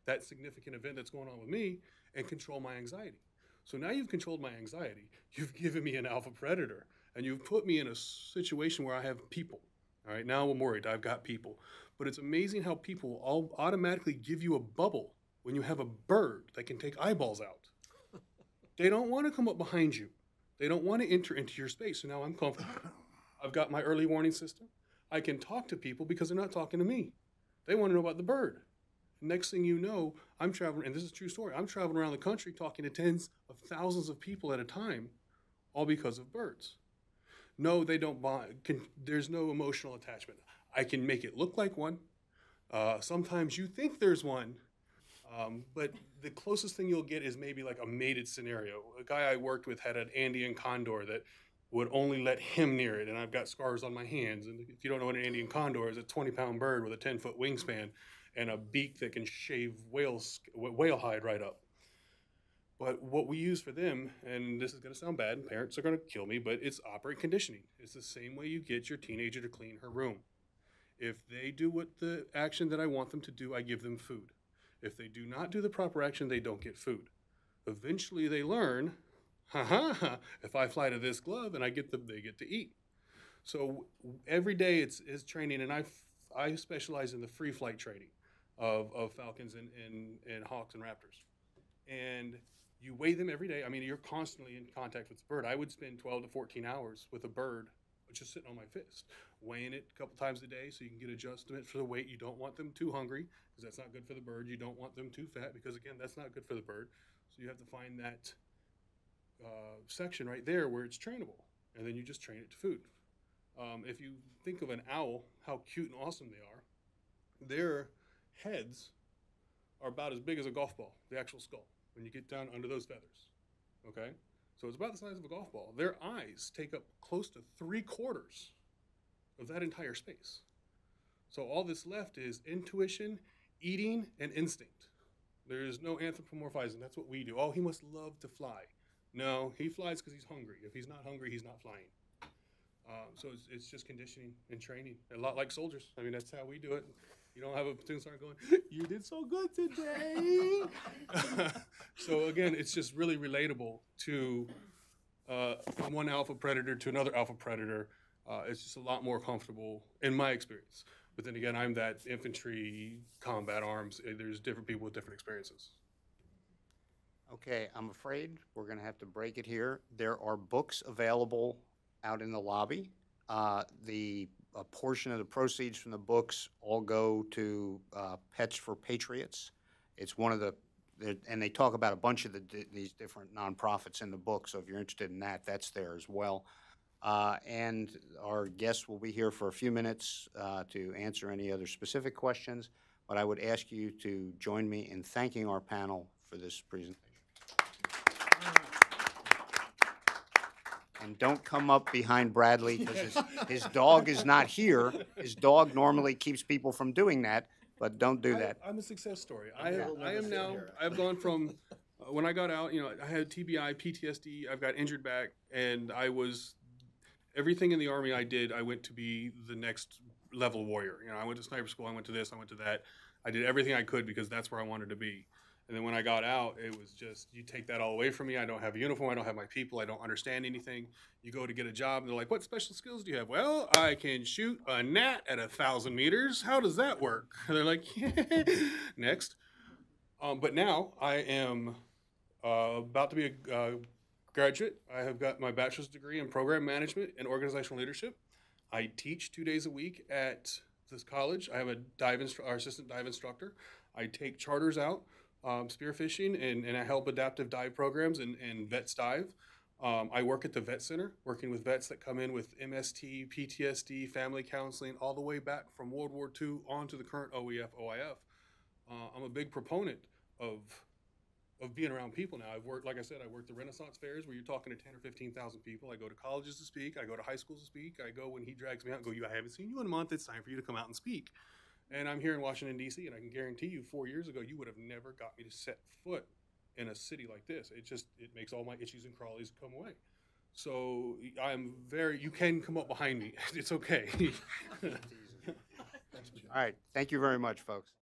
G: that significant event that's going on with me and control my anxiety. So now you've controlled my anxiety. You've given me an alpha predator, and you've put me in a situation where I have people. All right, now I'm worried. I've got people. But it's amazing how people all automatically give you a bubble when you have a bird that can take eyeballs out. They don't want to come up behind you. They don't want to enter into your space. So now I'm comfortable. I've got my early warning system. I can talk to people because they're not talking to me. They want to know about the bird. Next thing you know, I'm traveling, and this is a true story, I'm traveling around the country talking to tens of thousands of people at a time, all because of birds. No, they don't bond. There's no emotional attachment. I can make it look like one. Sometimes you think there's one, but the closest thing you'll get is maybe like a mated scenario. A guy I worked with had an Andean condor that would only let him near it, and I've got scars on my hands. And if you don't know what an Andean condor is, a 20-pound bird with a 10-foot wingspan and a beak that can shave whale hide right up. But what we use for them, and this is going to sound bad, parents are going to kill me, but it's operant conditioning. It's the same way you get your teenager to clean her room. If they do what the action that I want them to do, I give them food. If they do not do the proper action, they don't get food. Eventually they learn, if I fly to this glove and I get them, they get to eat. So every day it's training, and I specialize in the free flight training of falcons and hawks and raptors. And you weigh them every day. I mean, you're constantly in contact with the bird. I would spend 12 to 14 hours with a bird just sitting on my fist, weighing it a couple times a day so you can get adjustment for the weight. You don't want them too hungry because that's not good for the bird. You don't want them too fat because, again, that's not good for the bird. So you have to find that section right there where it's trainable, and then you just train it to food. If you think of an owl, how cute and awesome they are, their heads are about as big as a golf ball, the actual skull, when you get down under those feathers, okay? So it's about the size of a golf ball. Their eyes take up close to 3/4 of that entire space. So all that's left is intuition, eating, and instinct. There is no anthropomorphizing. That's what we do. Oh, he must love to fly. No, he flies because he's hungry. If he's not hungry, he's not flying. So it's just conditioning and training, a lot like soldiers. I mean, that's how we do it. You don't have a platoon sergeant going, "You did so good today." So again, it's just really relatable to one alpha predator to another alpha predator. It's just a lot more comfortable in my experience. But then again, I'm that infantry combat arms. There's different people with different experiences.
B: Okay, I'm afraid we're going to have to break it here. There are books available out in the lobby. A portion of the proceeds from the books all go to Pets for Patriots. It's one of and they talk about a bunch of these different nonprofits in the book, so if you're interested in that, that's there as well. And our guests will be here for a few minutes to answer any other specific questions, but I would ask you to join me in thanking our panel for this presentation. And don't come up behind Bradley because his dog is not here. His dog normally keeps people from doing that, but don't do that.
G: I'm a success story. I've gone from, when I got out, I had TBI, PTSD, I've got injured back, and everything in the Army I did, I went to be the next level warrior. I went to sniper school, I went to this, I went to that. I did everything I could because that's where I wanted to be. And then when I got out, it was just, you take that all away from me. I don't have a uniform. I don't have my people. I don't understand anything. You go to get a job, and they're like, "What special skills do you have?" "Well, I can shoot a gnat at 1,000 meters. How does that work?" And they're like, "Yeah." Next. But now I am about to be a graduate. I have got my bachelor's degree in program management and organizational leadership. I teach 2 days a week at this college. I have our assistant dive instructor. I take charters out. Spearfishing, and I help adaptive dive programs and vets dive. I work at the vet center, working with vets that come in with MST, PTSD, family counseling, all the way back from World War II on to the current OEF, OIF. I'm a big proponent of being around people now. Like I said, I work the Renaissance fairs where you're talking to 10 or 15,000 people. I go to colleges to speak. I go to high schools to speak. I go when he drags me out and go, "I haven't seen you in a month. It's time for you to come out and speak." And I'm here in Washington, D.C., and I can guarantee you 4 years ago, you would have never got me to set foot in a city like this. It makes all my itchies and crawlies come away. So you can come up behind me. It's okay.
B: All right. Thank you very much, folks.